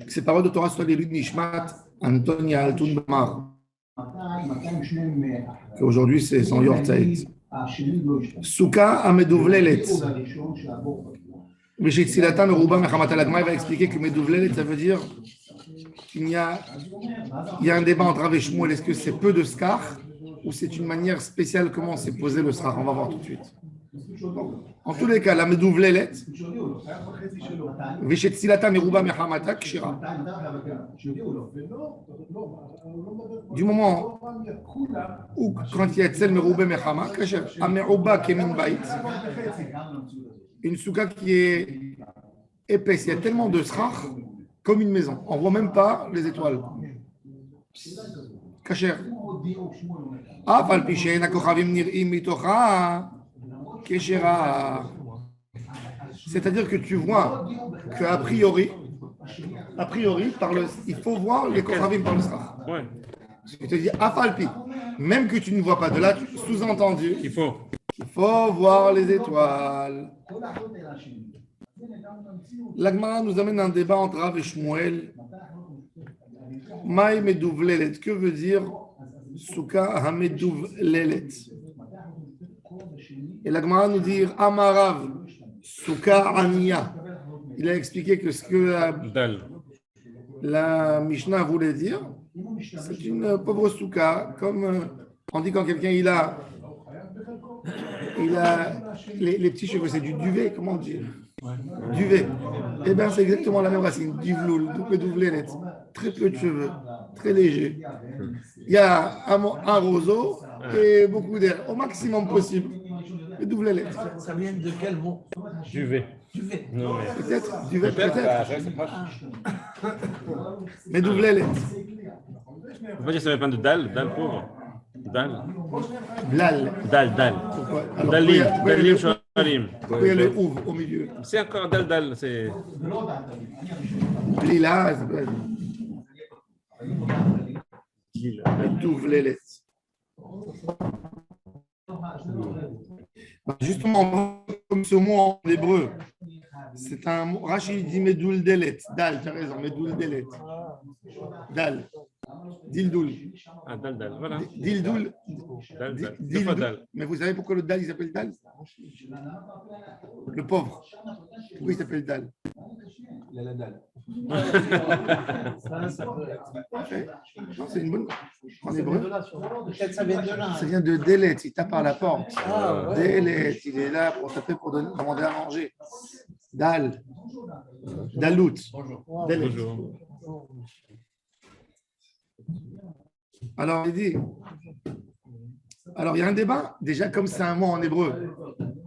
Ces paroles de Torah soient les Nishmat, Antonia Altun Bamar. Aujourd'hui, c'est son Yortzeit. Souka Ameduvlelet. Veshitsilata Meruba Mechamat Alagma, il va expliquer que Meduvlelet, ça veut dire qu'il y a un débat entre Rav et Shmuel. Est-ce que c'est peu de skar ou c'est une manière spéciale comment s'est posé le skar? On va voir tout de suite. En tous les cas, la Meduvlelet, Veshitsilata Meruba Mechamata Kshira. Du moment où, quand il y a Tzel Meruba Mechama, Kasher, Ameruba Kemin Bait, une souka qui est épaisse, il y a tellement de skar comme une maison. On ne voit même pas les étoiles. Kasher. C'est-à-dire que tu vois qu'a priori, il faut voir les kochavim par le skar. Ouais. Je te dis, afalpi, même que tu ne vois pas de là, sous-entendu, il faut voir les étoiles. L'Agmara nous amène un débat entre Rav et Shmuel. Maï meduvlelet, que veut dire Souka hameduvlelet? Et l'Agmara nous dit Amarav, Souka ania. Il a expliqué que ce que la Mishnah voulait dire, c'est une pauvre souka, comme on dit quand quelqu'un il a les petits cheveux, c'est du duvet, comment dire? Duvet. Eh bien, c'est exactement la même racine, divloul, meduvlelet, très peu de cheveux, très léger. Il y a un roseau et beaucoup d'air, au maximum possible. Meduvlelet. Ça vient de quel mot? Duvet. Non, mais... Peut-être, duvet, peut-être. Meduvlelet. On va dire que ça dépend de dalle pauvre. Dalle. Blal. Dalle. Pourquoi? Dalim, shoalim. Pourquoi il y a le ouvre au milieu? C'est encore dalle, c'est... Lila, Meduvlelet. Justement, comme ce mot en hébreu, c'est un mot. Rachid dit Medoul Delet. Dal, tu as raison, Medoul Delet. Dal. Dildoul. Ah, dal, voilà. Dildoul. Dal. Mais vous savez pourquoi le Dal il s'appelle Dal? Le pauvre. Pourquoi il s'appelle Dal? Il a la dalle. Non, c'est une bonne. En hébreu. Ça vient de là. Ça vient de Delet. Il tape à la porte. Delet, il est là pour taper pour demander à manger. Dal. Dalout. Bonjour. Alors, il dit. Alors, il y a un débat. Déjà, comme c'est un mot en hébreu,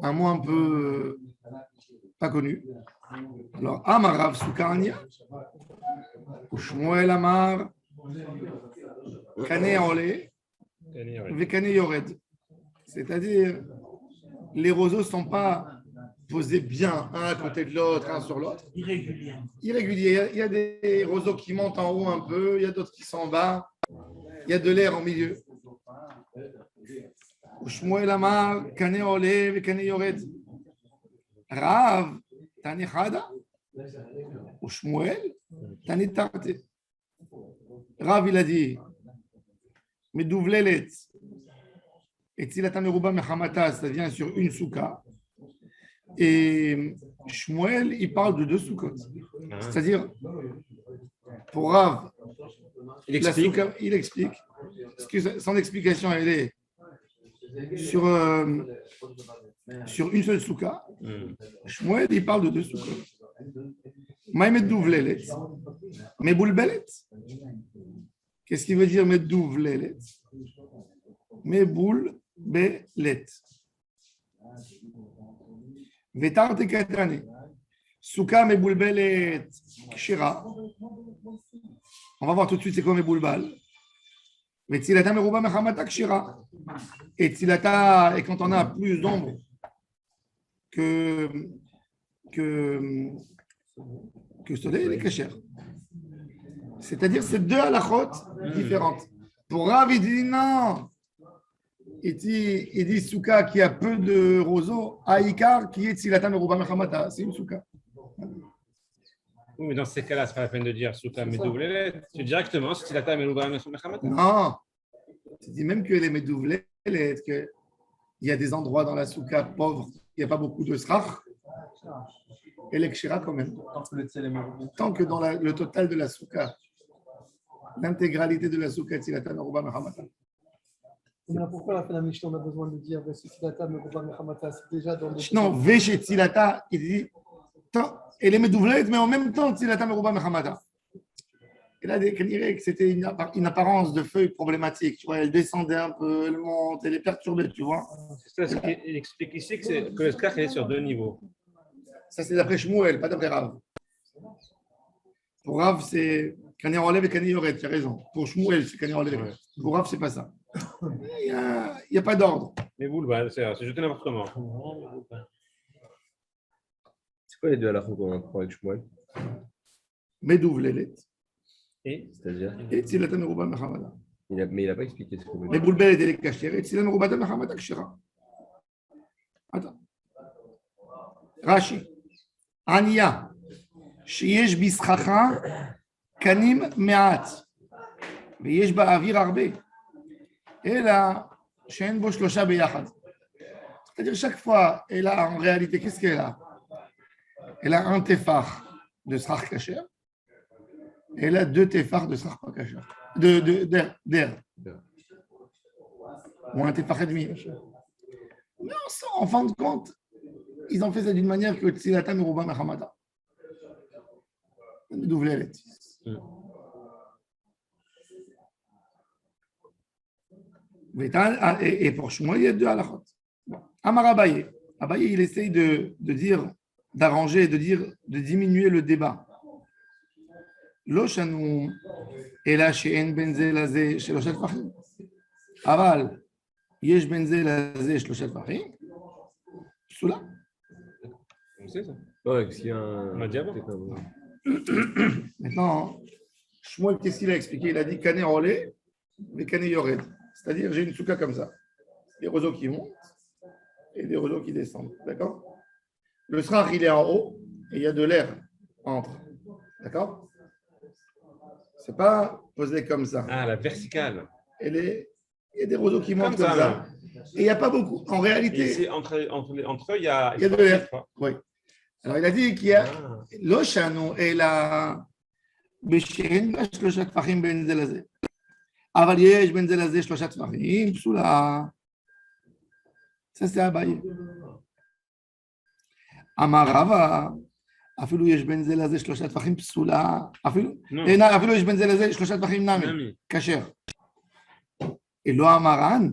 un mot un peu pas connu. Alors, Amarav Soukania, Shmuel Amar, Kane Olé, Vekane Yored. C'est-à-dire, les roseaux ne sont pas posés bien un à côté de l'autre, un sur l'autre. Irrégulier. Il y a des roseaux qui montent en haut un peu, il y a d'autres qui sont en bas, il y a de l'air en milieu. Shmuel Amar, Kane Olé, Vekane Yored. Rav, Tani Chada, ou Shmuel, Tani Tarte. Rav, il a dit, Meduvlelet, et Tzilata Meruba Mechamata, ça vient sur une souka. Et Shmuel, il parle de deux soukot. C'est-à-dire, pour Rav, il explique. Son explication, elle est sur une seule souka. Shmuel, il parle de deux soukot. Meduvlelet, Meboulbelet. Qu'est-ce qu'il veut dire Meduvlelet? Meboulbelet. Vetarte katane. Souka Meboulbelet Kshira. On va voir tout de suite c'est quoi Meboulbal. Vetzilata Meruba Mechamata Kshira. Et Tzilata, et quand on a plus d'ombre que soleil, il est kasher. C'est-à-dire, c'est deux halachot différentes. Pour Rav, il dit non. Il dit souka qui a peu de roseaux, Aïkar qui est Tzilata Meruba Mechamata. C'est une souka. Oui, mais dans ces cas-là, c'est pas la peine de dire Souka Medouvelet. C'est directement Stilata Meruba Mechamata. Non, tu dis même qu'elle est médouvelée, qu'il y a des endroits dans la souka pauvre, il n'y a pas beaucoup de srach, elle est kshira quand même. Tant que dans le total de la souka, l'intégralité de la souka, Tzilata Meruba Mechamata. Mais pourquoi la fin de la Mishnah, on a besoin de dire Tzilata Meruba Mechamata? C'est déjà dans le. Non, Veshe Tzilata, il dit, elle est médouvelée, mais en même temps, Tzilata Meruba Mechamata. Et là, on dirait que c'était une apparence de feuille problématique. Tu vois, elle descendait un peu, elle monte, elle est perturbée, tu vois. C'est ça, il explique ici que le skach est sur deux niveaux. Ça, c'est d'après Shmuel, pas d'après Rav. Pour Rav, c'est Kani Rolev et Kani Yored, tu as raison. Pour Shmuel, c'est Kani Rolev. Pour Rav, c'est pas ça. Il n'y a pas d'ordre. Mais vous, c'est jeté n'importe comment. C'est quoi les deux halachot qu'on apprend avec Shmuel? Medouvelet. C'est-à-dire Et Tzilata Meruba Mechamata. Mais il n'a pas expliqué ce que vous Mais Boulbel était les cachères. Et Tzilata Meruba Mechamata Kshira. Attends. Rashi. Ania. שיש בסככה קנים מעט ויש באוויר הרבה, אלא שאין בו שלושה ביחד. C'est-à-dire chaque fois, elle a en réalité, qu'est-ce qu'elle a? Elle a un tefach de srach kasher, elle a deux tefach de srach pas kasher, d'air. Ou un tefach et demi. Mais en fin de compte, ils ont fait ça d'une manière que Tzilata Meruba Mechamata. Et pour Shmuel, il y a deux halachot. Amar Abaye. Abaye, il essaye de dire, d'arranger, de diminuer le débat. Lo shanu ela she'en ben ze laze shelosha tfachim. Aval, yesh ben ze laze shelosha tfachim. Psula. On sait ça. Ouais, s'il y a un. On l'a dit avant. Maintenant, Shmuel, qu'est-ce qu'il a expliqué? Il a dit Kané Rolé, mais Kané Yored. C'est-à-dire, j'ai une souka comme ça. Des roseaux qui montent et des roseaux qui descendent. D'accord? Le srach, il est en haut et il y a de l'air entre. D'accord? C'est pas posé comme ça. Ah, la verticale. Il y a des roseaux qui montent Comme comme ça. Et il n'y a pas beaucoup. En Et réalité, ici, entre eux, il y a de l'air. Oui. Alors, il a dit qu'il y a לא שנו, אלא בשאין בה שלושה טפחים בין זה לזה. אבל יש בין זה לזה שלושה טפחים, פסולה. Ça, c'est Abaye. אמר רבא, אפילו יש בין זה לזה שלושה טפחים פסולה. אפילו יש בין זה לזה שלושה טפחים נמי. כשר. לא אמרן,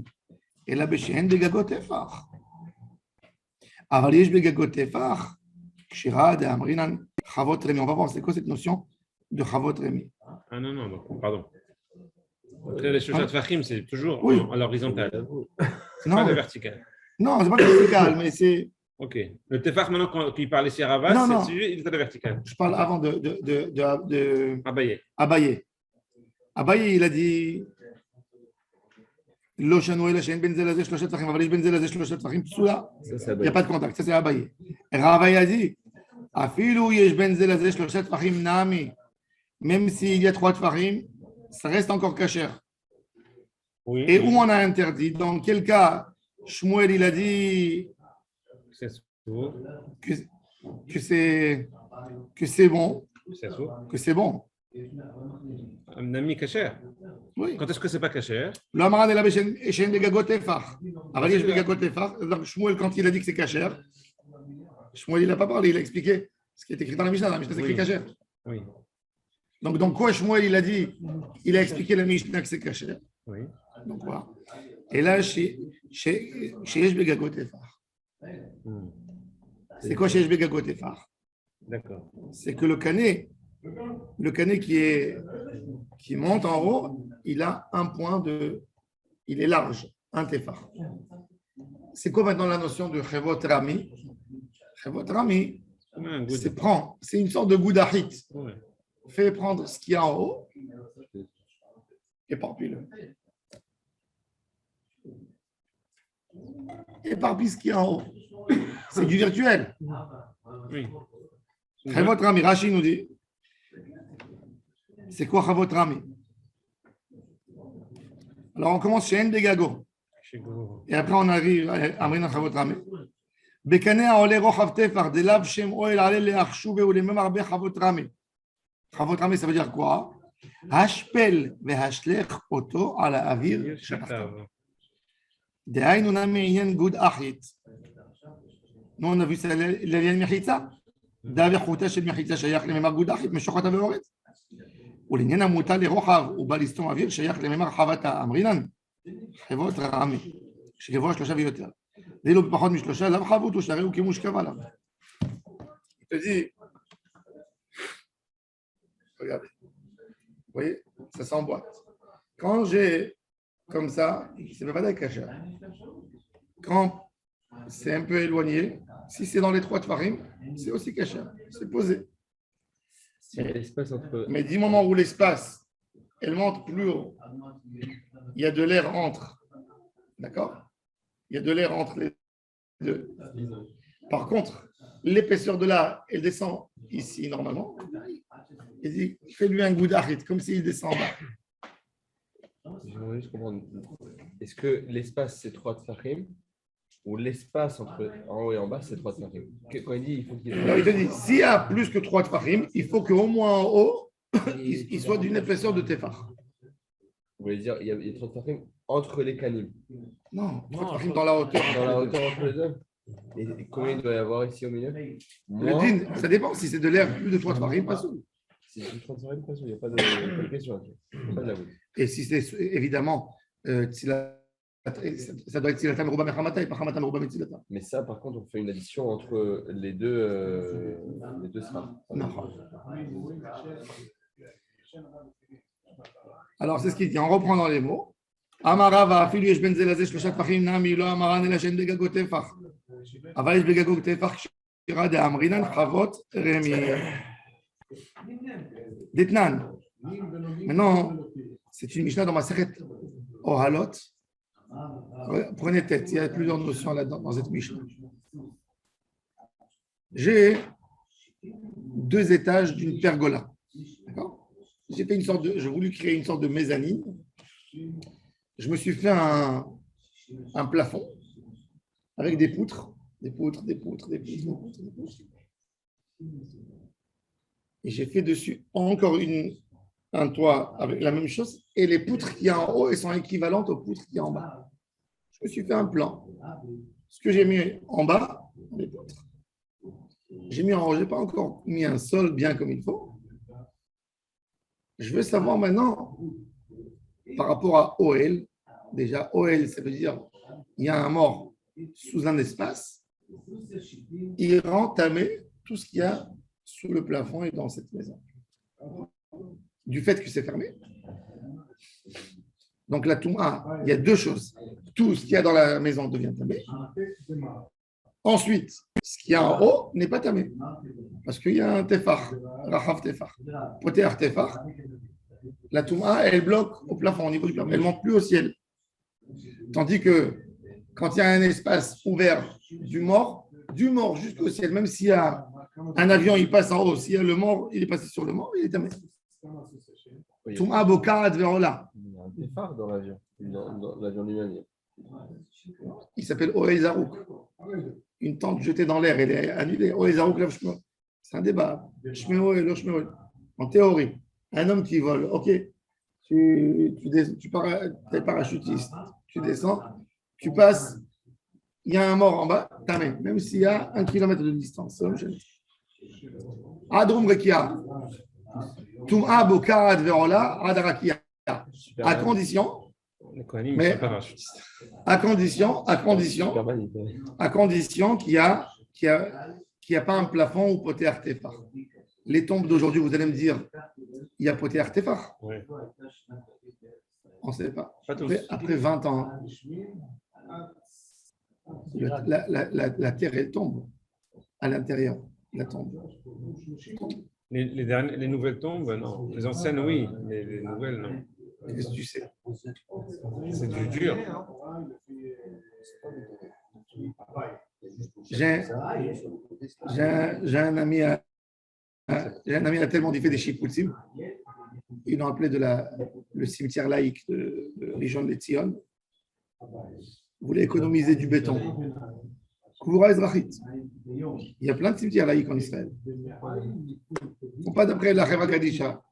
אלא בשאין בגגות טפח. אבל יש בגגות טפח, Kshira de Amrinan Chavot Remi. On va voir c'est quoi cette notion de Chavot Remi. Ah non, pardon. Après, les Shoshat Fachim, c'est toujours à l'horizontale. C'est pas la verticale. Non, c'est pas vertical, mais c'est. Ok. Le Tefach, maintenant, quand il parle ici à Ravas, il est à la verticale. Je parle avant de Abaye. Abaye, il a dit. לא שנו אלא שאין בין זה לזה שלושה טפחים, אבל יש בין זה לזה שלושה טפחים פסולה. Il n'y a pas de contact. Ça, c'est Abaye. Ravaye a dit, אפילו יש בין זה לזה שלושה טפחים נמי. Même s'il y a trois tfachim, ça reste encore kasher. Oui. Et où on a interdit? Dans quel cas Shmuel, il a dit que c'est bon. Que c'est bon. Nami kasher. Oui. Quand est-ce que c'est pas kasher? L'Amran est là, chez des gagot tefach. Aval yesh gagot tefach. Donc Shmuel, quand il a dit que c'est kasher, Shmuel, il n'a pas parlé, il a expliqué ce qui est écrit dans la Mishnah. La Mishnah, c'est écrit kasher. Oui. Donc quoi Shmuel, il a dit, il a expliqué la Mishnah que c'est kasher. Oui. Donc voilà. Et là, chez yesh gagot tefach. C'est quoi chez yesh gagot tefach? D'accord. C'est que le canet qui monte en haut, il a un point il est large, un tefach. C'est quoi maintenant la notion de chevot rami? Chevot rami, c'est une sorte de goudahit. Ouais. Fais prendre ce qu'il y a en haut, éparpille-le. Éparpille ce qu'il y a en haut. C'est du virtuel. Oui. Chevot rami, Rashi nous dit, C'est quoi Chavot Rami? Alors, on commence chez Endegago. Et après, on arrive à Amrina Chavot Rami. Bekane aole rochav tefar de lav shem oel ale leachshuve ou le même arbe Chavot Rami. Chavot Rami, ça veut dire quoi? Hashpel vehashlech oto ala avir shakaftav. Dehainu nami yen gud achit. Nous, on a vu ça, l'alien mechitza. D'avoir chouta chez mechitza, shayach le même gud achit, mais shochata veoret. ולעניין המוטל לרוחב ובא לסתום אוויר שייך לממר חבטה אמרינן חבות רעמי שגבוה 3 ויותר. ואילו בפחות מ3 לאו חבוטו שהרי הוא כמושכב עליו. Je te dis, regardez, vous voyez, ça s'emboîte. Quand j'ai comme ça, c'est pas des cachets. Quand c'est un peu éloigné, si c'est dans les 3 tfarim, c'est aussi caché, c'est posé. Mais du moment où l'espace, elle monte plus haut, il y a de l'air entre. D'accord? Il y a de l'air entre les deux. Par contre, l'épaisseur de là, elle descend ici normalement. Il dit, fais-lui un goût d'arrêt, comme s'il descend en bas. J'aimerais juste comprendre. Est-ce que l'espace, c'est 3 tfachim ou l'espace entre en haut et en bas, c'est 3 tfachim? Quand il dit, il faut qu'il y ait... Alors, il te dit, s'il y a plus que 3 tfachim, il faut qu'au moins en haut, il soit d'une épaisseur de tefar. Vous voulez dire, il y a 3 tfachim entre les canim? Non, 3 tfachim dans la hauteur. Dans la hauteur entre les deux? Et combien il doit y avoir ici au milieu? Le din, ça dépend. Si c'est de l'air plus de 3 tfachim, pas sous. Si c'est 3 tfachim, pas sous. Il n'y a pas de question. Il n'y a pas de la goutte. Et si c'est évidemment, ça doit être Tzilatam Ruba Mechamata et pas Chamata Ruba Metzilatam. Mais ça, par contre, on fait une addition entre les deux sras. Non. Alors, c'est ce qu'il dit. En reprenant les mots. Amara va afilu yesh ben zelazeh shlosha tfachim nami lo amaran ela shen begago tefach. Aval yesh begago tefach shira de amrinan chavot remi. Detnan. Maintenant, c'est une Mishnah dans ma Masechet Ohalot. Prenez tête, il y a plusieurs notions là-dedans dans cette Mishnah. J'ai 2 étages d'une pergola. D'accord? J'ai voulu créer une sorte de mezzanine. Je me suis fait un plafond avec des poutres. Et j'ai fait dessus encore un toit avec la même chose. Et les poutres qui y a en haut, elles sont équivalentes aux poutres qui y a en bas. Je me suis fait un plan. Ce que j'ai mis en bas, les poutres. J'ai mis en haut, je n'ai pas encore mis un sol bien comme il faut. Je veux savoir maintenant, par rapport à OL, déjà OL, ça veut dire il y a un mort sous un espace. Il va entamer tout ce qu'il y a sous le plafond et dans cette maison. Du fait que c'est fermé. Donc la Touma, il y a 2 choses. Tout ce qu'il y a dans la maison devient tamé. Ensuite, ce qu'il y a en haut n'est pas tamé. Parce qu'il y a un tefar, rachav tefar. Poter tefar. La Touma, elle bloque au plafond, au niveau du plafond. Elle ne monte plus au ciel. Tandis que quand il y a un espace ouvert du mort jusqu'au ciel, même s'il y a un avion, il passe en haut. S'il y a le mort, il est passé sur le mort, il est tamé. Touma bokat verola. Il y a un tefar dans l'avion, dans l'avion lui-même. Il s'appelle Oel Zarouk. Une tente jetée dans l'air, elle est annulée. Oel Zarouk, c'est un débat. En théorie, un homme qui vole, ok, tu es parachutiste, tu descends, tu passes, il y a un mort en bas, tamé, même s'il y a 1 kilomètre de distance. Adrum Rekia. Touma bokat verola adarakia. À condition. Mais à condition qu'il n'y a pas un plafond ou poté artefact. Les tombes d'aujourd'hui, vous allez me dire, il y a poté artefact. Oui. On ne sait pas. Après 20 ans, la terre, elle tombe à l'intérieur. La tombe. Les nouvelles tombes, non. Les anciennes, oui, mais les nouvelles, non. Qu'est-ce que tu sais? C'est du dur. J'ai un ami J'ai un ami qui a tellement dit fait des chikoutzim. Ils l'ont appelé le cimetière laïque de Rishon LeZion. Vous voulez économiser du béton. Kouvra Ezrachit. Il y a plein de cimetières laïques en Israël. Ils ne font pas d'après la Cheva Kadisha.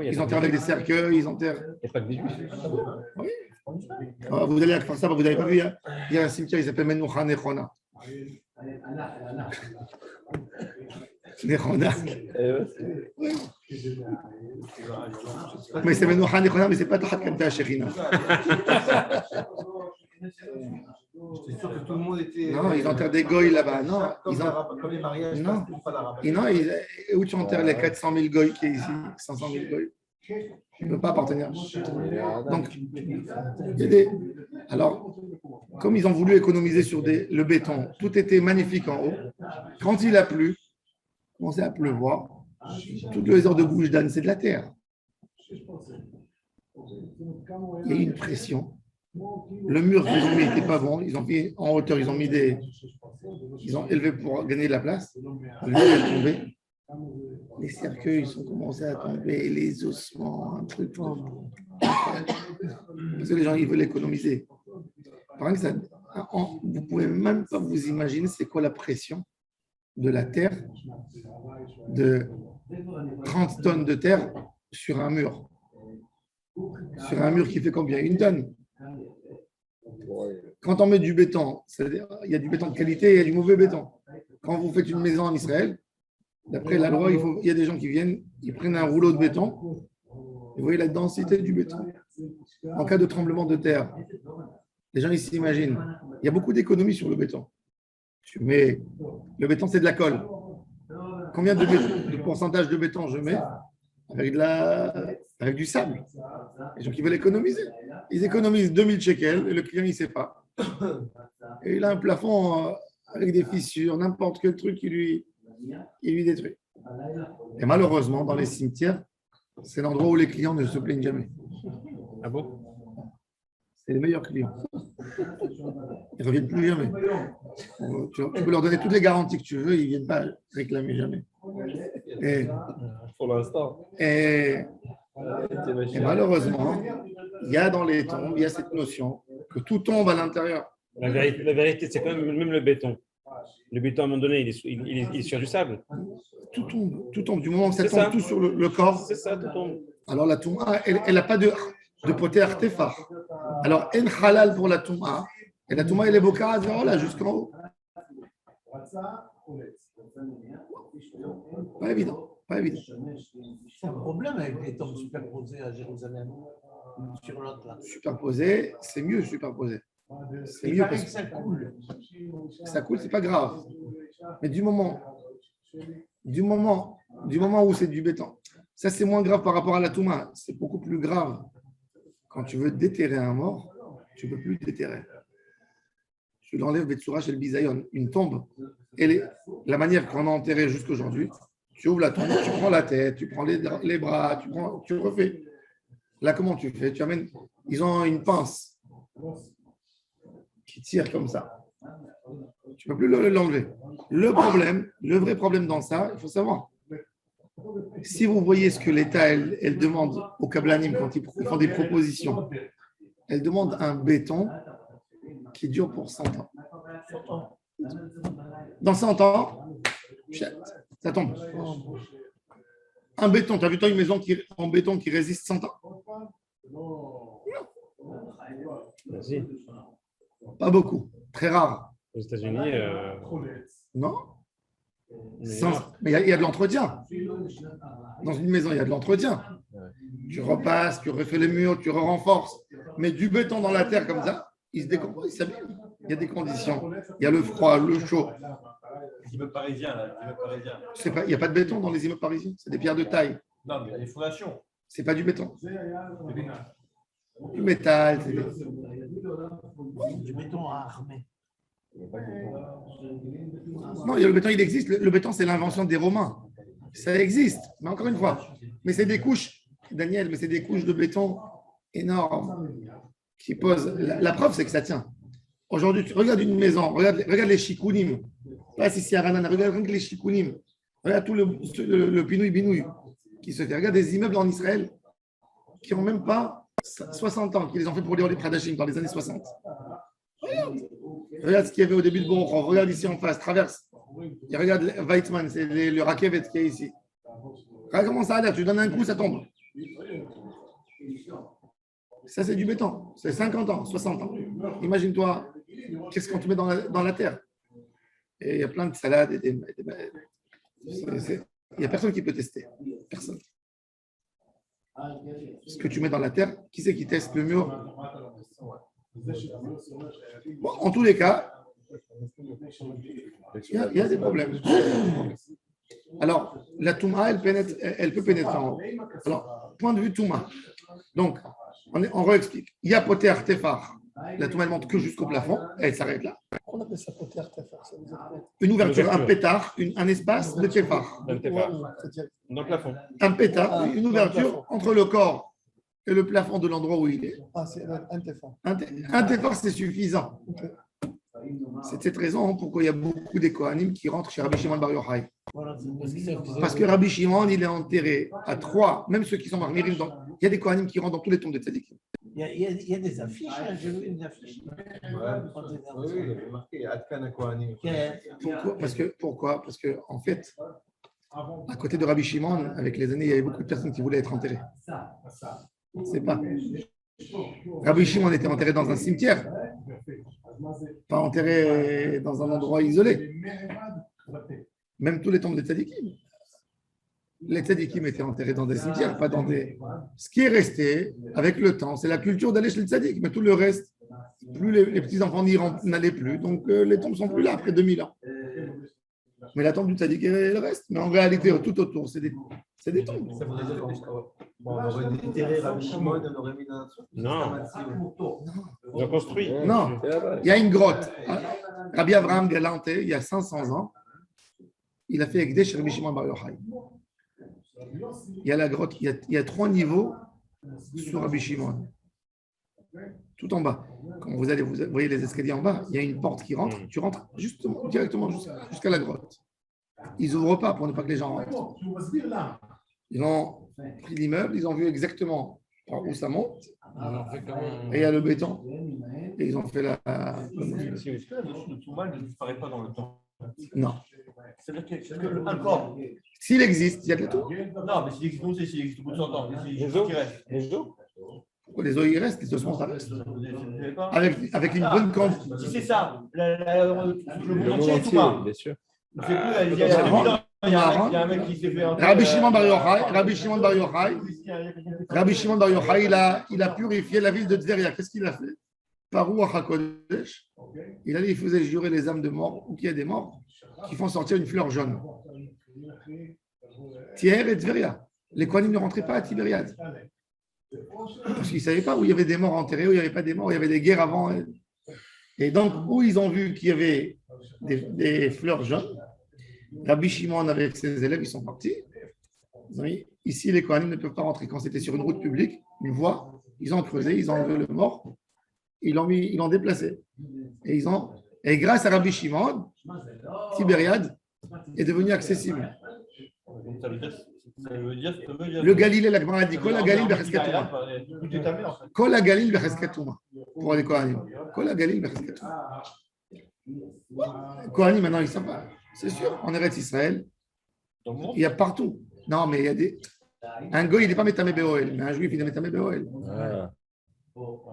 Ils enterrent avec des cercueils, ils enterrent. Il n'y a pas que des juifs. Oui. Ah, vous allez faire ça, vous n'avez pas vu, il y a un cimetière qui s'appelle Menoucha Nechona. Nechona. Oui. Mais c'est Menoucha Nechona, mais ce n'est pas Tahat Kamta Shechina. J'étais sûr que tout le monde était. Non, ils enterrent des goïs là-bas. Non, Comme les mariages, non. pas l'arabe. Et non, où tu enterres les 400 000 goïs qui est ici, 500 000 goïs? Tu ne peux pas appartenir. Donc, il y a des... Alors, comme ils ont voulu économiser sur le béton, tout était magnifique en haut. Quand il a plu, il commençait à pleuvoir. Toutes les heures de Gouj Dan, c'est de la terre. Il y a eu une pression. Le mur qu'ils ont mis n'était pas bon. Ils ont mis en hauteur, ils ont élevé pour gagner de la place. Le mur est tombé. Les cercueils sont commencés à tomber, les ossements, un truc. Parce que les gens, ils veulent économiser. Par exemple, vous ne pouvez même pas vous imaginer c'est quoi la pression de la terre, de 30 tonnes de terre sur un mur. Sur un mur qui fait combien? 1 tonne. Quand on met du béton, c'est-à-dire il y a du béton de qualité et il y a du mauvais béton. Quand vous faites une maison en Israël, d'après la loi, il y a des gens qui viennent, ils prennent un rouleau de béton, et vous voyez la densité du béton. En cas de tremblement de terre, les gens ils s'imaginent, il y a beaucoup d'économies sur le béton. Mais le béton, c'est de la colle. Combien de pourcentage de béton je mets avec du sable? Les gens qui veulent économiser. Ils économisent 2000 shekels et le client, il ne sait pas. Et il a un plafond avec des fissures, n'importe quel truc qui lui détruit. Et malheureusement, dans les cimetières, c'est l'endroit où les clients ne se plaignent jamais. Ah bon? C'est les meilleurs clients. Ils ne reviennent plus jamais. Tu peux leur donner toutes les garanties que tu veux, ils ne viennent pas réclamer jamais. Pour l'instant. Et malheureusement, il y a dans les tombes, il y a cette notion que tout tombe à l'intérieur. La vérité, c'est quand même le béton. Le béton, à un moment donné, il est sur du sable. Tout tombe. Du moment que ça tombe tout sur le corps. C'est ça, tout tombe. Alors la touma, elle n'a pas de poté artefar. Alors, en halal pour la touma. Et la touma, elle est boka, là, jusqu'en haut. Pas évident. C'est un problème avec les tombes superposées à Jérusalem. Sur l'autre, là. Superposé, c'est mieux superposé. C'est mieux parce que ça coule. Ça coule, c'est pas grave. Mais du moment où c'est du béton, ça c'est moins grave par rapport à la touma. C'est beaucoup plus grave. Quand tu veux déterrer un mort, tu ne peux plus le déterrer. Tu l'enlèves Betsura chez le Bisayon, une tombe. Et la manière qu'on a enterré jusqu'aujourd'hui, tu ouvres la tombe, tu prends la tête, tu prends les bras, tu refais. Là, comment tu fais? Tu amènes. Ils ont une pince qui tire comme ça. Tu ne peux plus l'enlever. Le vrai problème dans ça, il faut savoir. Si vous voyez ce que l'État elle demande aux Kablanim quand ils font des propositions, elle demande un béton qui dure pour 100 ans. Dans 100 ans, ça tombe. Un béton, tu as vu toi une maison en béton qui résiste 100 ans? Vas-y. Pas beaucoup, très rare. Aux États-Unis. Non. Mais il y a de l'entretien. Dans une maison, il y a de l'entretien. Tu repasses, tu refais les murs, tu renforces. Mais du béton dans la terre comme ça, il se décompose, il s'abîme. Il y a des conditions. Il y a le froid, le chaud. Les immeubles parisiens, là, les immeubles parisiens. Il n'y a pas de béton dans les immeubles parisiens. C'est des pierres de taille. Non, mais il y a des fondations. C'est pas du béton. Du métal. Du béton armé. Non, le béton, il existe. Le béton, c'est l'invention des Romains. Ça existe. Mais encore une fois, mais c'est des couches, Daniel, mais c'est des couches de béton énormes qui posent. La preuve, c'est que ça tient. Aujourd'hui, tu regardes une maison, regarde les chikounim. Pas si c'est à Ranan, regarde les chikounim. Regarde tout le pinouille-binouille qui se fait. Regarde des immeubles en Israël qui n'ont même pas 60 ans, qui les ont fait pour les Pradashim dans les années 60. Regarde ce qu'il y avait au début de Boron. Regarde ici en face, traverse. Et regarde Weizmann, c'est le Rakevet qui est ici. Regarde comment ça a l'air. Tu donnes un coup, ça tombe. Ça, c'est du béton. C'est 50 ans, 60 ans. Imagine-toi, qu'est-ce qu'on te met dans la terre. Et il y a plein de salades. Il n'y a personne qui peut tester. Personne. Ce que tu mets dans la terre, qui c'est qui teste le mur? Bon, en tous les cas, il y a des problèmes. Alors, la Touma, elle peut pénétrer en haut. Alors, point de vue Touma. Donc, on réexplique. Il y a Poter Tefar. La Touma, elle monte que jusqu'au plafond. Elle s'arrête là. On appelle ça Poter Tefar. Ça veut dire quoi? Une ouverture, un pétard, un espace de Tefar. Un tefar. C'est-à-dire Dans le plafond. Un pétard, une ouverture entre le corps et le plafond de l'endroit où il est. c'est un Tefar. Un Tefar, c'est suffisant. C'est cette raison pourquoi il y a beaucoup des Kohanim qui rentrent chez Rabbi Shimon Bar Yochai. Parce que Rabbi Shimon, il est enterré à 3, même ceux qui sont marmirim, il y a des Kohanim qui rentrent dans tous les tombes de Tzadikim. Il y a des affiches, hein, j'ai vu une affiche. Oui, il est marqué Adkan Kohanim. Pourquoi? Parce que, en fait, à côté de Rabbi Shimon, avec les années, il y avait beaucoup de personnes qui voulaient être enterrées. C'est pas. Rabbi Shimon était enterré dans un cimetière, pas enterré dans un endroit isolé. Même tous les tombes des tzadikim. Les tzadikim étaient enterrés dans des cimetières, pas dans des. Ce qui est resté avec le temps, c'est la culture d'aller chez le tzadik, mais tout le reste, plus les petits-enfants n'allaient plus, donc les tombes ne sont plus là après 2000 ans. Mais la tombe du tzadik, elle reste. Mais en réalité, tout autour, c'est des tombes. Ça voudrait dire on aurait déterré Rabbi Shimon, on aurait mis un. Non. Ils ont construit. Non, il y a une grotte. Rabbi Avraham Galante, il y a 500 ans, il a fait Ekdesh Rabbi Shimon Bar Yochai. Il y a la grotte, il y a 3 niveaux sur Rabbi Shimon. Tout en bas. Quand vous voyez les escaliers en bas, il y a une porte qui rentre. Tu rentres directement jusqu'à la grotte. Ils n'ouvrent pas pour ne pas que les gens rentrent. Ils ont pris l'immeuble, ils ont vu exactement par où ça monte. Et il y a le béton. Et ils ont fait la. Le Touma ne disparaît pas dans le temps. Non. C'est-à-dire qu'un corps. S'il existe, il y a de la tour. Non, mais s'il existe, on sait s'il existe au bout de 100 ans. Les os. Les os. Pourquoi les os ils restent, les ossements ça reste. Vous savez pas. Avec une bonne camp. Si c'est ça, le monde entier, entier, Touma. bien sûr. Je sais plus, il y a 2000 ans, il y a un mec qui s'est fait. Rabbi Shimon Bar Yochai, il a purifié la ville de Tveria. Qu'est-ce qu'il a fait? Par Ruach HaKodesh, il faisait jurer les âmes de mort ou qu'il y a des morts qui font sortir une fleur jaune. Tier et Tveria. Les Kohanim ne rentraient pas à Tibériade. Parce qu'ils ne savaient pas où il y avait des morts enterrés, où il n'y avait pas des morts, où il y avait des guerres avant. Et donc, où ils ont vu qu'il y avait des fleurs jaunes, Rabbi Shimon avec ses élèves, ils sont partis. Ils ont dit, ici, les Kohanim ne peuvent pas rentrer. Quand c'était sur une route publique, une voie, ils ont creusé, ils ont enlevé le mort, ils l'ont déplacé. Et grâce à Rabbi Shimon, Tibériade est devenu accessible. Ça veut dire Le Galilée, la Gemara dit, Kol Galil Becheskatouma. Kol Galil Becheskatouma. Pour les Kohanim. Kol Galil Becheskatouma. Kohanim, maintenant, ils ne savent pas. C'est sûr, en Eretz Israël, il y a partout. Non, mais il y a des. Un goy, il n'est pas Métamé Béoël, mais un juif, il est Métamé Béoël.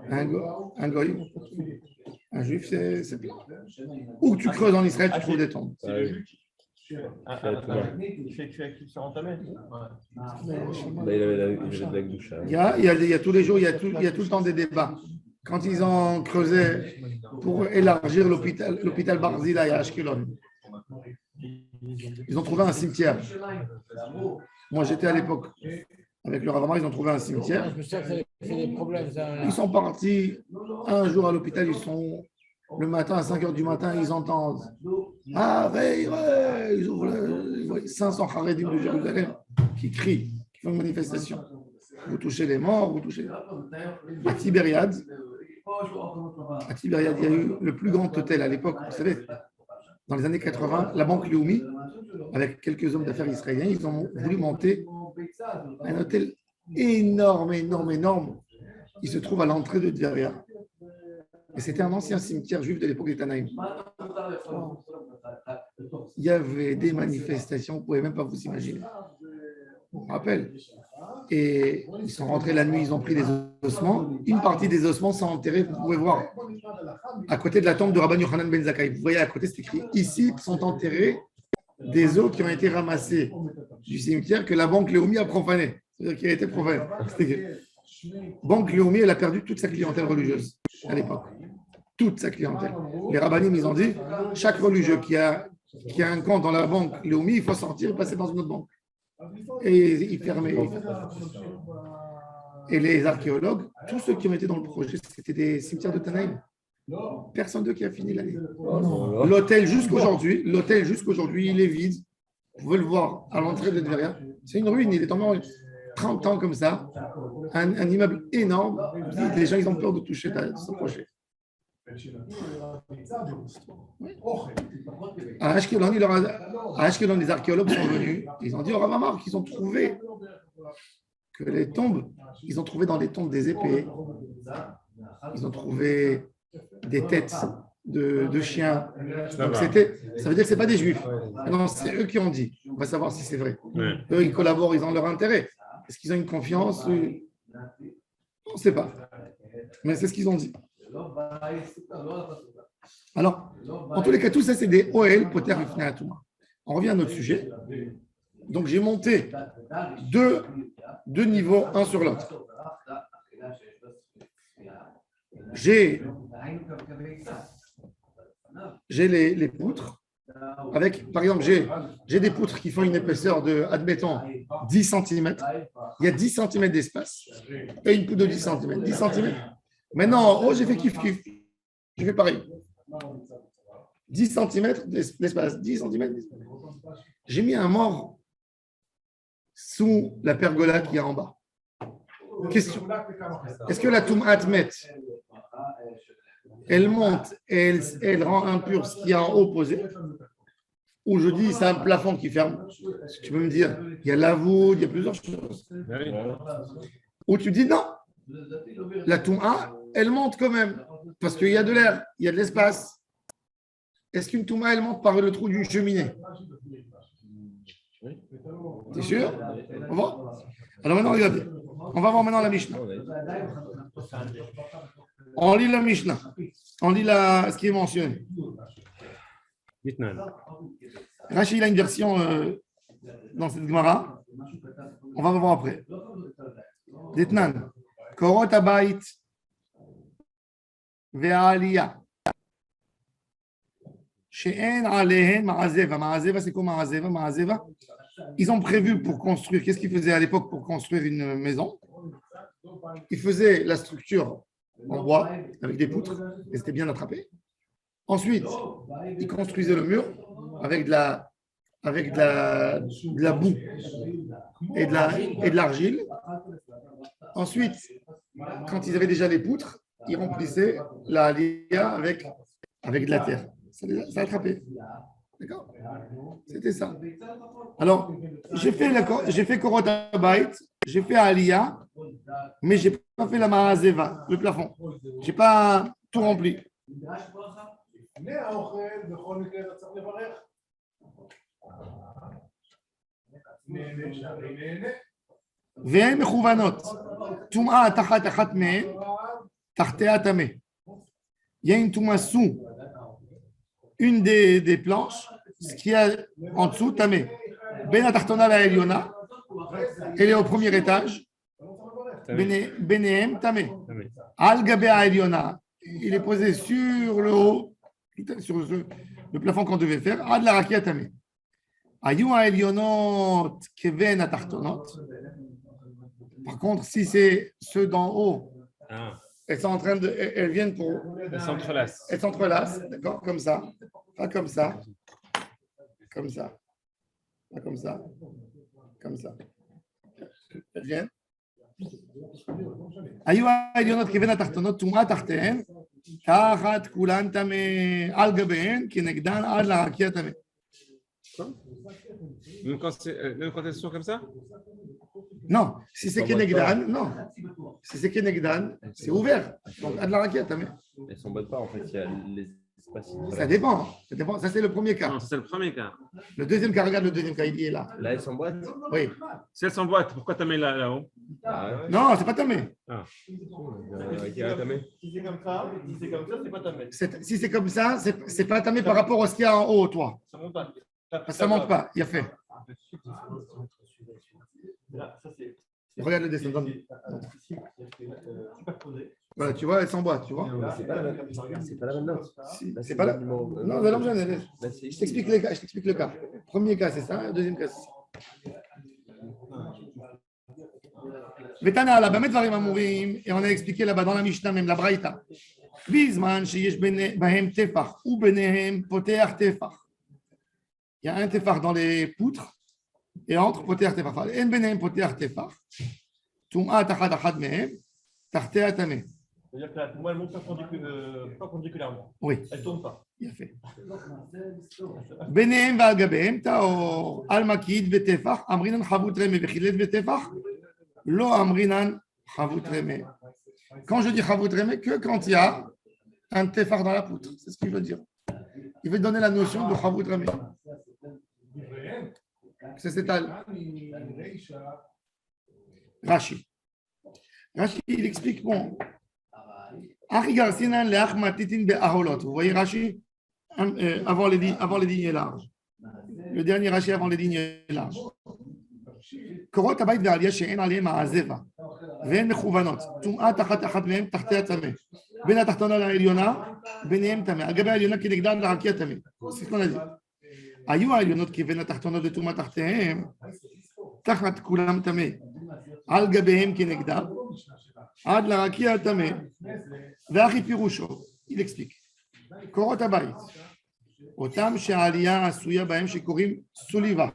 Un goy, un juif, c'est plein. Où tu creuses en Israël, tu trouves des tombes. Il fait qu'il se entamé. Il avait de la gdoucha. Il y a tous les jours, il y a tout le temps des débats. Quand ils ont creusé pour élargir l'hôpital Barzilai à Ashkelon, ils ont trouvé un cimetière. Moi, j'étais à l'époque avec le Ravama, ils ont trouvé un cimetière. Ils sont partis un jour à l'hôpital, ils sont le matin à 5h du matin, ils entendent ils ouvrent 500 Haredim de Jérusalem qui crient, qui font une manifestation. Vous touchez les morts, vous touchez. À Tibériade, il y a eu le plus grand hôtel à l'époque, vous savez, dans les années 80, la banque Leumi, avec quelques hommes d'affaires israéliens, ils ont voulu monter un hôtel énorme, énorme, énorme. Il se trouve à l'entrée de Tveria. Et c'était un ancien cimetière juif de l'époque des Tanaïm. Il y avait des manifestations, vous ne pouvez même pas vous imaginer. Je me rappelle. Et ils sont rentrés la nuit, ils ont pris des ossements. Une partie des ossements sont enterrés, vous pouvez voir, à côté de la tombe de Rabban Yochanan Ben Zakkai. Vous voyez à côté, c'est écrit, ici sont enterrés des os qui ont été ramassés du cimetière que la banque Léomi a profané. C'est-à-dire qu'il a été profané. Banque Léomi, elle a perdu toute sa clientèle religieuse à l'époque. Toute sa clientèle. Les rabbinim, ils ont dit, chaque religieux qui a un compte dans la banque Léomi, il faut sortir et passer dans une autre banque. Et ils fermaient. Et les archéologues, tous ceux qui ont été dans le projet, c'était des cimetières de Tanaïm. Personne d'eux qui a fini l'année. L'hôtel jusqu'aujourd'hui, il est vide. Vous pouvez le voir à l'entrée de Tveria. C'est une ruine, il est en 30 ans comme ça. Un immeuble énorme. Les gens, ils ont peur de toucher, de s'approcher. À Ashkelon, les archéologues sont venus. Ils ont dit au Rav Amar qu'ils ont trouvé que les tombes, ils ont trouvé dans les tombes des épées, ils ont trouvé des têtes de chiens. Donc ça veut dire que ce n'est pas des juifs. Non, c'est eux qui ont dit. On va savoir si c'est vrai. Eux, ils collaborent, ils ont leur intérêt. Est-ce qu'ils ont une confiance? On ne sait pas. Mais c'est ce qu'ils ont dit. Alors, en tous les cas, tout ça, c'est des OL, Poter Ifnei Atouma. On revient à notre sujet. Donc, j'ai monté deux niveaux, un sur l'autre. J'ai les poutres. Avec, par exemple, j'ai des poutres qui font une épaisseur de, admettons, 10 cm. Il y a 10 cm d'espace. Et une poutre de 10 cm. 10 cm. Maintenant, j'ai fait kiff-kiff. Je fais pareil. 10 cm d'espace. 10 cm. J'ai mis un mort sous la pergola qui est en bas. Question. Est-ce que la Toum'at Met, elle monte et elle rend impur ce qui est en haut posé? Ou je dis, c'est un plafond qui ferme? Tu peux me dire, il y a la voûte, il y a plusieurs choses. Ou tu dis non. La Toum'a, elle monte quand même, parce qu'il y a de l'air, il y a de l'espace. Est-ce qu'une Toum'a, elle monte par le trou d'une cheminée? T'es sûr? On va? Alors maintenant, regardez. On va voir maintenant la Mishnah. On lit la Mishnah. On lit ce qui est mentionné. Rachid, il a une version dans cette Gemara. On va voir après. Detnan. Korot Abayit Ve'aliyah. She'en alehen ma'azeva. Ma'azeva, c'est quoi ma'azeva? Ma'azeva, ils ont prévu pour construire, qu'est-ce qu'ils faisaient à l'époque pour construire une maison? Ils faisaient la structure en bois avec des poutres, et c'était bien attrapé. Ensuite, ils construisaient le mur avec de la boue et de l'argile. Ensuite, quand ils avaient déjà les poutres, ils remplissaient la halia avec de la terre. Ça attrapait. D'accord? C'était ça. Alors, j'ai fait Korot Abayit, j'ai fait Aliyah, mais je n'ai pas fait la Ma'azeva, le plafond. Je n'ai pas tout rempli. והן מכוונות, טומאה תחת אחת מהן, תחתיה טמא. Il y a une touma sous une des planches, ce qui est en dessous, tamé. Ben Atartona la Eliona, elle est au premier étage. Benehem, tamé. Al Gabe Eliona, il est posé sur le haut, sur le plafond qu'on devait faire. Ad la Rakia tamé. Ayu Elionot Keven Atartonot. Par contre, si c'est ceux d'en haut, elles sont en train de, elles viennent pour. Elles s'entrelacent. Elles s'entrelacent, d'accord, comme ça, pas comme ça, comme ça, pas comme ça, comme ça. Elles viennent. היו העליונות כבין התחתונות טומאה תחתיהן, תחת כולן טמא על גביהן, כנגדן עד לרקיע טמא. Même quand elles sont comme ça? Non, si c'est Elles s'emboîtent Kenegdan, non. Si c'est Kenegdan, c'est ouvert. Donc, à de la raquette, mais Elles ne s'emboîtent pas, en fait. Il y a les espaces. ça dépend. Ça dépend. Ça, c'est le premier cas. Non, c'est le premier cas. Le deuxième cas, regarde le deuxième cas, il est là. Là, elles s'emboîtent. Oui. Si elles s'emboîtent, pourquoi tu mets là-haut? Ah ouais. Non, c'est pas tamé. Si c'est comme ça, c'est pas ta mère. Si c'est comme ça, c'est pas tamé par rapport à ce qu'il y a en haut, toi. Ça monte pas. Ça monte pas. Il a fait. Là, ça c'est. Regarde le dessin. Superposé. Voilà, tu vois, elle s'emboîte, tu vois. C'est pas la même note. Si, Là, c'est pas là. numéro- Non, la lampe jaune, elle est- Là, c'est Je t'explique les cas. Je t'explique le cas. Premier cas, c'est ça. Le deuxième cas, c'est ça. Vetana, la Bamet Varim Amourim, et on a expliqué là-bas dans la Mishnah, même la Braïta. Bizman, Sheyesh Bahem Tefach, ou Benehem Poteach Tefach. Il y a un Tefach dans les poutres, et entre Poteach Tefach. En Benehem Poteach Tefach. Tum'a Tachad Achad Mehem, Tartea Tameh. C'est-à-dire que là, pour moi, elle monte perpendiculairement. Oui, Elle ne tourne pas. il a fait. ביניהם ועל גביהם טהור, על מקיד וטפח, אמרינן חבות רמי וחילת וטפח, לא אמרינן חבות רמי. Quand je dis חבות רמי, que quand il y a un tefach dans la poutre, c'est ce qu'il veut dire. Il veut donner la notion de חבות רמי. C'est cet Rashi. Rashi, il explique, bon, Arigar Sinan le Achmatitin be Aholot. Vous voyez Rashi avant les lignes larges. Le dernier Rashi avant les lignes larges. קורות הבית והעלייה שאין עליהם העזבה והן מכוונות, טומאה תחת אחת מהן תחתיה טמא, בין התחתונה לעליונה ביניהם טמא, על גבי העליונה כנגדן לרקיע טמא. היו העליונות כבין התחתונות וטומאה תחתיהם תחת כולם טמא, על גביהם כנגדם עד לרקיע טמא. ואחי פירושו, il explique. קורות הבית, אותם שהעלייה עשויה בהם שקוראים סוליבה.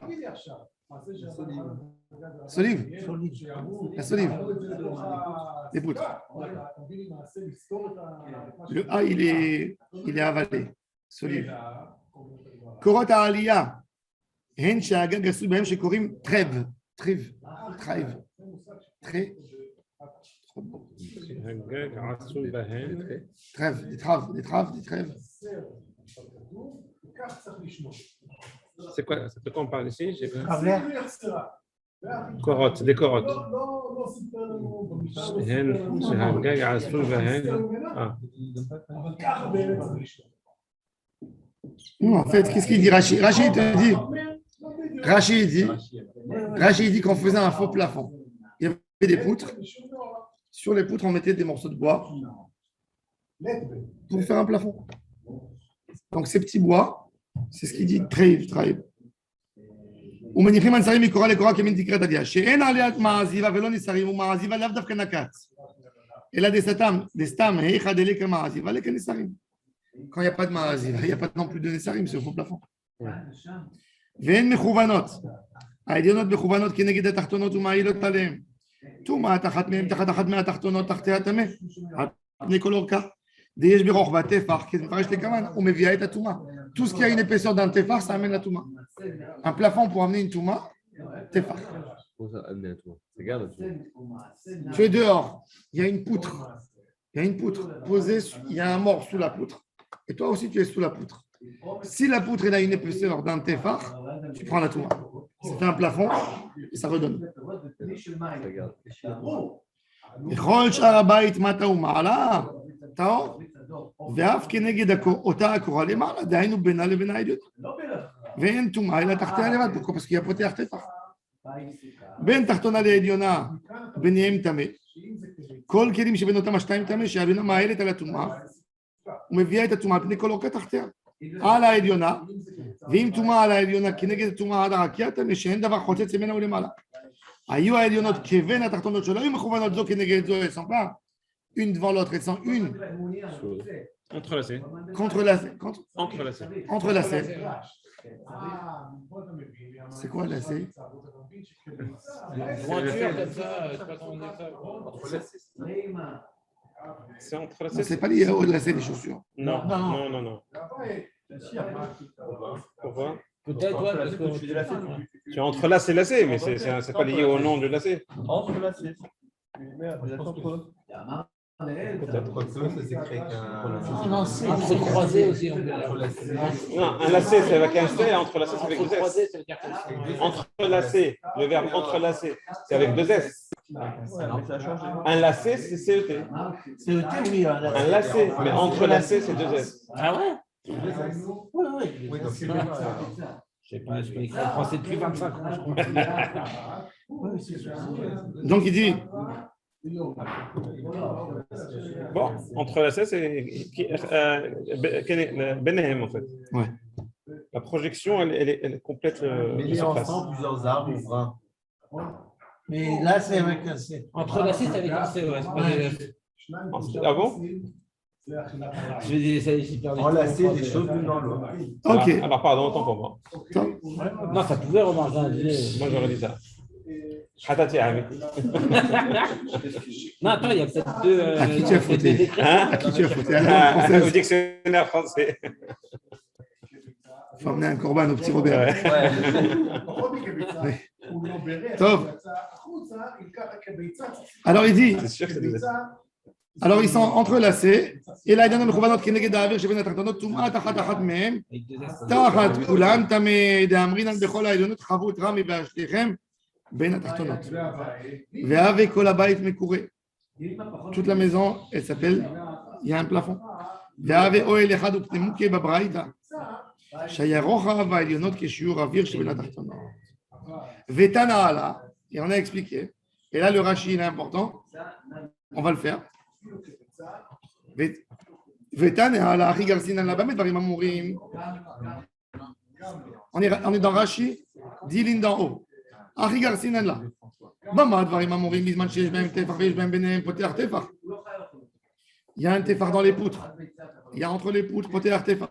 Solive. La solive. Les poutres. Le A, il est avalé. Solive. Korot Aliyah. Hen Shagag Asou Behem Shekorim Trev. Trev. Trev. Trev. Trev. Des traves. Des traves. Des trèves. C'est quoi on parle ici? Corottes, des corottes. Non, en fait, qu'est-ce qu'il dit Rashi? Rashi dit qu'on faisait un faux plafond. Il y avait des poutres. Sur les poutres, on mettait des morceaux de bois pour faire un plafond. Donc, ces petits bois, c'est ce qu'il dit Traïb. ומניחים הנסרים מקורה לקורה כמין תקרת עלייה, שאין עליית מעזיבה ולא נסרים, ומעזיבה לאו דווקא נקץ, אלא דסתם, היכא דליקה מעזיבה, לקה נסרים. Quand il n'y a pas de מעזיבה, il n'y a pas non plus de נסרים, c'est au faux plafond. והן מכוונות, העליונות מכוונות כנגד התחתונות ומעילות עליהן. טומאה תחת מהן, תחת אחת מהתחתונות, תחתיה טמא, על פני כל אורכה. דייש ברוחבה טפח, כי זה מפרש לכמן, ומביאה את הטומאה. Tout ce qui a une épaisseur d'un tefar, ça amène la touma. Un plafond pour amener une touma, tefar. Tu es dehors, il y a une poutre. Posée, il y a un mort sous la poutre. Et toi aussi, tu es sous la poutre. Si la poutre elle a une épaisseur d'un tefar, tu prends la touma. C'est un plafond et ça redonne. ואף כנגד אותה הקורה למעלה, דהיינו בינה לבין העליונה. ואין טומאה אלא תחתיה לבד, parce qu'il y a פותח טפח. בין תחתונה לעליונה, ביניהם טמא. כל כלים שבין אותם השתיים טמא, שהעליונה מעלת על הטומאה, ומביאה את הטומאה על פני כל אורכה תחתיה. על העליונה, ואם טומאה על העליונה כנגד הטומאה עד הרקיע טמא, שאין דבר חוצץ ממנה ולמעלה. היו העליונות כבין התחתונות שלא היו מכוונות זו כנגד זו, elles sont pas une devant l'autre, elles sont une entrelacées. Entrelacées. C'est quoi lacé? C'est entrelacé. C'est pas lié au lacet des chaussures. Non. Pourquoi? Peut-être, ouais, parce Tu fais des lacets, Tu entrelaces les lacets, mais c'est pas lié au nom du lacet. Entre lacets. Tu les mets entre eux. Quoique, ça s'écrit avec un. Non, c'est Entrecroisé aussi. Non, un lacet, c'est avec un C, entrelacé, c'est avec deux S. Entrecroisé, ça veut dire que Entrelacé, le verbe entrelacé, c'est avec deux S. Ouais, mais ça a changé. Un lacet, c'est CET. c'est le thé, oui. Un lacet, mais entrelacé, c'est deux S. Ah ouais? Oui. Oui, donc c'est bien ça. Je sais pas, je peux écrire en français depuis 25 ans. je crois. Donc il dit, Bon, entrelacé, c'est Benehem en fait. Ouais. La projection, elle complète la Mêler surface. ensemble plusieurs arbres ou brins. Mais là, c'est avec un C. Entrelacé, c'est avec un C, ouais. C'est pas des- Ah bon? Je vais dire, ça, c'est hyper Enlacer des choses l'une dans l'autre. ok. Alors, pardon, autant pour moi. Non, ça pouvait remarquer un dîner. Moi, j'aurais dit ça. Hatati Ami. Non, attends, il y a peut-être deux. À qui tu as fauté? décrets. À qui tu as fauté? À la langue Au française. dictionnaire français. Il faut amener un corban au petit Robert. Ouais. Top. Alors il dit, C'est sûr que c'est des alors ils sont entrelacés, et là il y a un mechouvanot qui est négé d'avir, je viens d'attraper, Touma, tachat, tachat, mehem, Avec deux S. tachat, kulam, tamé, d'amrinan, bechol, aïdonot, chavut, rami, b'ashtechem, ben atachtonot. Ve'ave, kol habayit, mekouré. Toute la maison, elle s'appelle, il y a un plafond. Ve'ave, oel, echad, upnemouke, babraïta. Shayarocha, va'aïdonot, keshiur, avir, ben atachtonot. Ve'tana ala, et on a expliqué, et là le Rashi il est important, on va le faire. On est dans Rashi, dit ligne d'en haut. Il y a un tefar dans les poutres. Il y a entre les poutres poter tefar.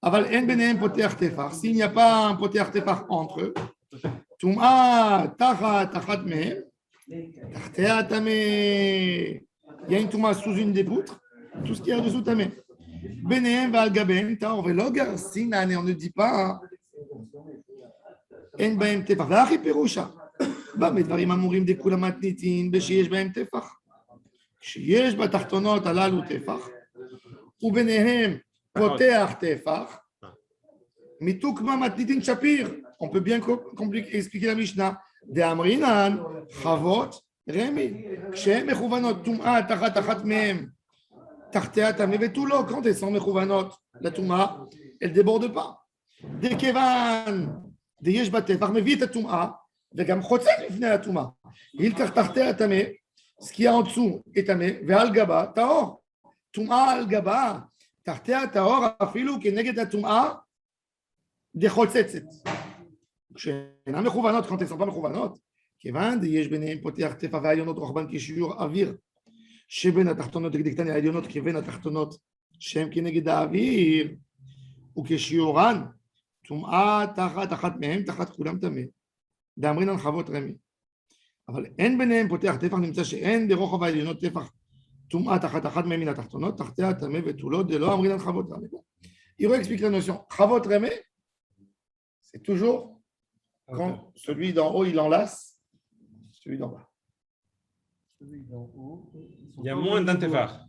Aval en benem poter tefar. S'il n'y a pas un poter tefar entre eux, Tum'a tachat mehem. Il y a une touma sous une des poutres, tout ce qui est dessous tamé. Benem va al-gaben, taor velogar, sinan, et on ne dit pas en baem tefach. V'achi perusha. במדברים אמורים דכולם מתניתין ושיש בהם טפח. כשיש בתחתונות הללו טפח, וביניהם פותח טפח, מתוקמה מתניתין שפיר. On peut bien expliquer la Mishnah. דאמרינן חוות רמי. כשהן מכוונות טומאה תחת אחת מהן, תחתיה טמא ותו לא. Quand elles sont מכוונות לטומאה, elles ne débordent pas. דכיוון דיש בטפח, מביא את הטומאה, וגם חוצה לפני הטומאה. הילקח תחתיה טמא, ce qui est en dessous est טמא, ועל גבה טהור. טומאה על גבה, תחתיה טהור אפילו כנגד הטומאה דחוצצת. כשאינן מכוונות, quand elles sont pas מכוונות, כיוון דיש ביניהם פותח טפח והעליונות רוחבן כשיעור אוויר, שבין התחתונות דקדקתן העליונות כבין התחתונות שהם כנגד האוויר, וכשיעורן טומאה תחת אחת מהם, תחת כולם טמא. דאמרינן חוות רמי. אבל אין ביניהם פותח טפח, נמצא שאין ברוחב העליונות טפח טומאה תחת אחת מהם מן התחתונות, תחתיה טמא ותו לא, דלא אמרינן חוות רמי. Hiro explique la notion. Chavot Remé, c'est toujours quand celui d'en haut il enlace celui d'en bas. Il y a moins d'un tefar.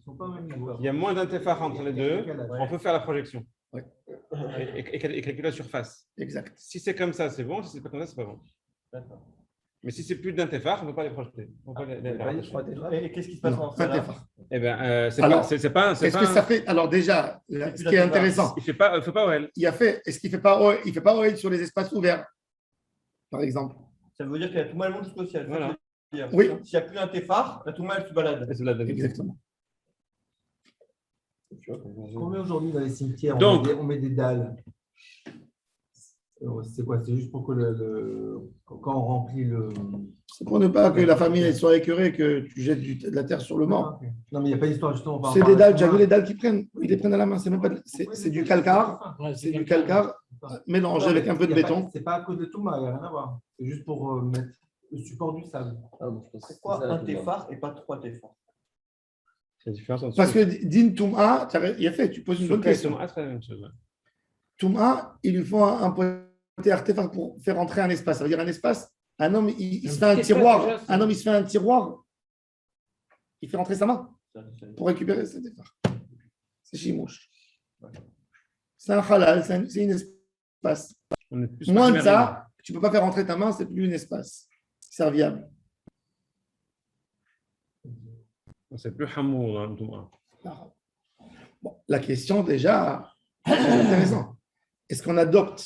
Il y a moins d'un tefar entre les deux. On peut faire la projection. Ouais. Et calculer la surface. Exact. Si c'est comme ça, c'est bon. Si c'est pas comme ça, c'est pas bon. Mais si c'est plus d'un tefar, on ne peut pas les projeter. On peut pas les rattacher. Et qu'est-ce qui se passe Non, en pas ça Tefar. Eh bien, c'est Alors, pas. Est-ce que ça fait. Alors, déjà, ce qui est intéressant, Il ne fait pas OL. il a fait. Est-ce qu'il ne fait pas OL, il fait pas OL sur les espaces ouverts, par exemple? Ça veut dire que la Touma, elle monte jusqu'au ciel. Voilà. Oui. S'il n'y a plus un Tefar, la Touma, elle se balade. Exactement. Combien aujourd'hui dans les cimetières Donc, on met des dalles? C'est quoi? C'est juste pour que quand on remplit le. C'est pour ne pas que la famille soit écœurée, que tu jettes de la terre sur le mort. Non, mais il n'y a pas d'histoire justement. C'est des dalles, j'ai vu les dalles qu'ils prennent. Ils les prennent à la main. C'est même pas. C'est du calcaire. C'est du calcaire mélangé avec un peu de béton. C'est pas à cause de Touma, il n'y a rien à voir. C'est juste pour mettre le support du sable. C'est quoi un Tefar et pas trois Tefars? C'est la différence entre Parce que Din Touma, il a fait, tu poses une bonne question. c'est la même chose. Touma, il lui faut un poter tefach pour faire entrer un espace. Ça veut dire un espace. Un homme, il se fait un tiroir. Un homme, il se fait un tiroir. Il fait rentrer sa main pour récupérer ce tefach. C'est chimouche. C'est un halal, c'est un espace. On est plus Moins de sur ça, tu ne peux pas faire rentrer ta main, c'est plus un espace serviable. c'est plus hamour dans le Touma. Bon, la question déjà, c'est intéressant. Est-ce qu'on adopte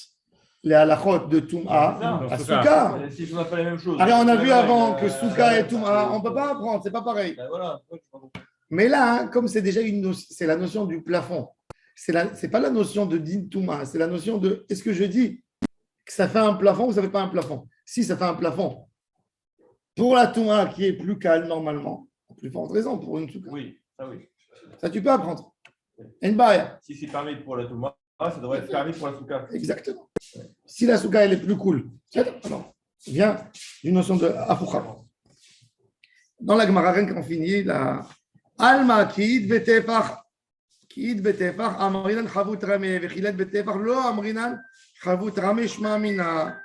les halachot de Touma à Souka? Si on n'a pas la même chose. Alors, on a vu avant que Souka et Touma, on ne peut pas apprendre, c'est pas pareil. Voilà. Mais là, hein, comme c'est déjà c'est la notion du plafond, c'est pas la notion de din Touma, c'est la notion de est-ce que je dis que ça fait un plafond ou ça ne fait pas un plafond? Si ça fait un plafond, pour la Touma qui est plus calme normalement, plus forte raison pour une Souka. Oui, ça oui. Ça, tu peux apprendre. Une baille. Si c'est permis pour la Touma, ça devrait être permis pour la Souka. Exactement. Si la Souka elle est plus cool, alors, il vient d'une notion de Afoucha. Dans la Gemara, rien qu'on finit, la Alma kiid betefach amrinan chavut rame vechilet betefach lo amrinan chavut rame shma mina.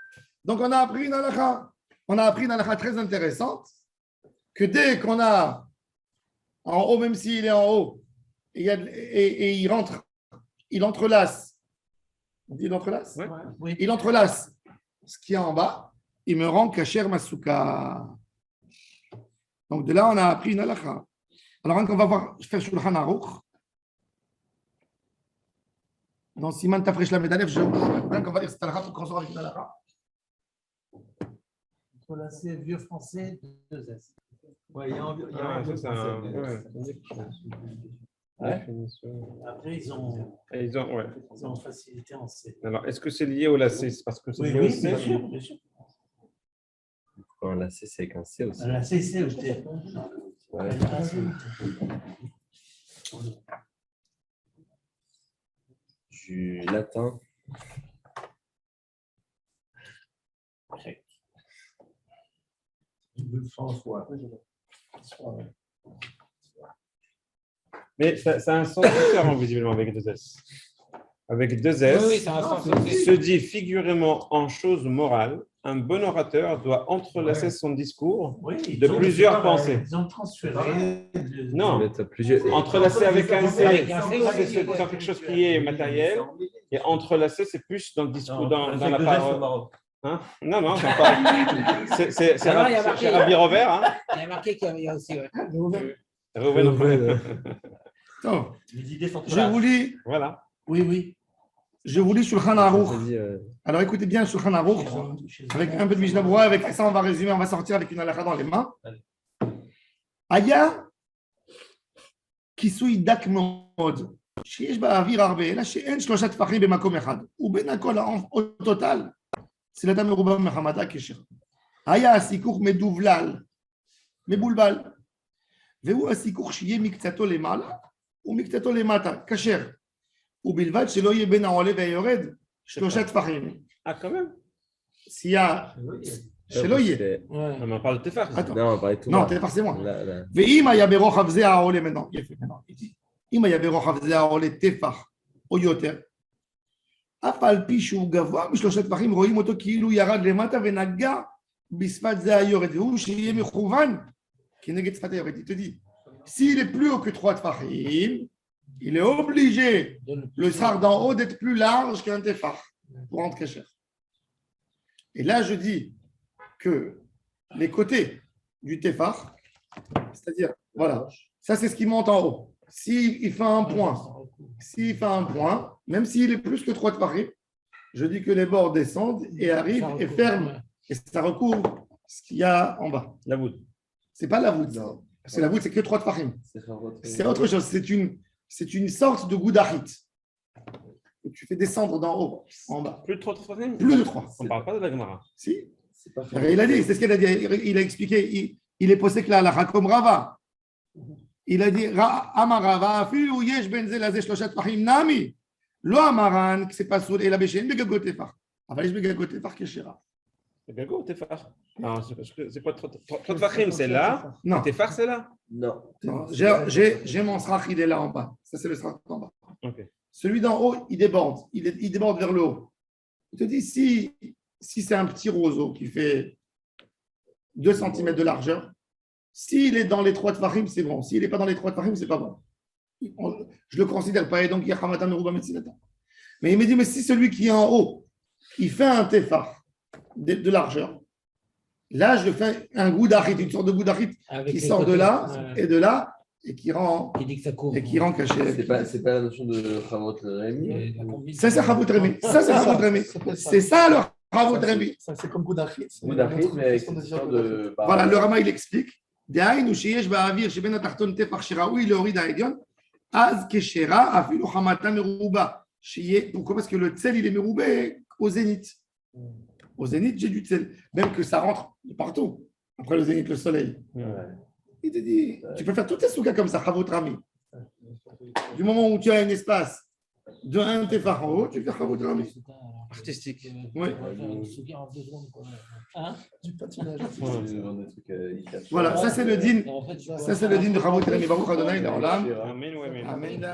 Donc on a appris une halakha. On a appris une halakha très intéressante que dès qu'on a en haut, même s'il est en haut, et il rentre, il entrelace. On dit il entrelace? Ouais. Oui. Il entrelace ce qui est en bas, il me rend kasher masuka. Donc de là, on a appris une halakha. Alors, on va faire Shulchan Aruch. Dans Siman Tafresh la Medanef, on va dire cette halakha pour qu'on soit avec une halakha. Faut lasser vieux français 2S. Ouais, il y a un Ça, c'est un- ouais. Après, ils ont facilité en C. Alors, est-ce que c'est lié au lacet? C'est parce que c'est lié au C? bien sûr, bien sûr. Quand un lacet, c'est avec un C aussi. La CC ou T. Ouais. Du latin. Mais ça a un sens différent, visiblement, avec deux S. Avec deux S, Oui, c'est un sens se dit figuralement en chose morale, un bon orateur doit entrelacer son discours Oui, de plusieurs pensées. Ils ont transféré. Non, Mais t'as plusieurs. entrelacer avec un C, Avec un C, c'est quelque chose qui est matériel, et entrelacer, c'est plus dans le discours, dans la deux parole. au Maroc. Hein? Non, j'en parle. C'est Alors, il y a marqué- Rabbi Robert. Hein? Il y a marqué qu'il y a aussi. Ouais. Reuven. Donc, Les idées sont je vous lis, Voilà. Oui. Shulchan Aruch. J'ai dit, Alors écoutez bien Shulchan Aruch, avec un peu de Mishnah Berurah, avec ça on va résumer, on va sortir avec une halakha dans les mains. Aya כיסוי דק מאוד, שיש באוויר הרבה, אלא שאין שלושה טפחים במקום אחד, ובין הכל הטוטל, צילתה מרובה מחמתה קשר. היה הסיכוך מדובלל, מבולבל, והוא הסיכוך שיהיה מקצתו למעלה ומקצתו למטה, כשר, ובלבד שלא יהיה בין העולה והיורד שלושה טפחים. Ah, quand même. s'il y a שלא יהיה. On en parle de Tefar. Attends. Non, on parlait de tout. Non, c'est moi. Là. ואם היה ברוחב זה העולה, maintenant, יפה, maintenant, אם היה ברוחב זה העולה טפח או יותר, אף על פי שהוא גבוה משלושה טפחים, רואים אותו כאילו ירד למטה ונגע בשפת זה היורד, והוא שיהיה מכוון כנגד שפת היורד. Il te dit, s'il est plus haut que 3 טפחים, il est obligé, le sar d'en haut, d'être plus large qu'un tefach pour rendre kasher. Et là, je dis que les côtés du tefach, c'est-à-dire, voilà, ça c'est ce qui monte en haut. S'il fait un point, même s'il est plus que 3 tefachim, je dis que les bords descendent et arrivent et ferment. Et ça recouvre ce qu'il y a en bas. La voûte. C'est pas la voûte, ça. Parce que la voûte, c'est que 3 tefachim. C'est autre chose. C'est une sorte de goudahit. Tu fais descendre d'en haut en bas. Plus de 3 Tefachim? Plus de 3. On ne parle pas de la Gemara. Si. Il a dit, c'est ce qu'il a dit. Il a expliqué. Il est posé que la halakha comme Rava. Il a dit Amar Rava, afilu yesh ben ze laze shloshat tefachim nami. Lo amaran, que c'est pas soul, et la béchen, begagot tefach. Aval yesh begagot tefach keshera. C'est Gago ou Tefar? Non, c'est quoi 3 Tefachim? C'est là. Non. Tefar, c'est là. Non. Non, j'ai mon srach, il est là en bas. Ça, c'est le srach en bas. Ok. celui d'en haut, il déborde. Il déborde vers le haut. Je te dis, si c'est un petit roseau qui fait 2 cm de largeur, s'il est dans les 3 tfachim, c'est bon. S'il n'est pas dans les 3 tfachim, c'est pas bon. Je ne le considère pas. Et donc, il y a Hamatan Merouba Metzinata. Mais il me dit, mais si celui qui est en haut, il fait un tefach de largeur, là, je fais un goudachit, une sorte de goudachit qui sort de là et de là et qui rend caché. C'est pas la notion de Chavot Rémi. Ça, c'est Chavot Rémi. C'est ça le Chavot Rémi. C'est comme Goudachit. Goudachit, mais avec une sorte de. Voilà, le Rama, il explique. דהיינו שיש באוויר שבין התחתון טפח שראוי להוריד העליון, אז כשרה אפילו חמתה מרובה. Pourquoi? Parce que le tsel, il est méroubé au zénith. Au zénith, j'ai du tsel. Même que ça rentre partout. Après le zénith, le soleil. Il te dit, tu peux faire toutes tes soukas comme ça, Chavot Rami. Du moment où tu as un espace de un tefach en haut, tu fais Chavot Rami. Artistique. Oui. Du patinage. Voilà, ça c'est le din. Ça c'est le din de Chavot Rami. Baruch Adonai, Leolam. Amen ou amen. Amen.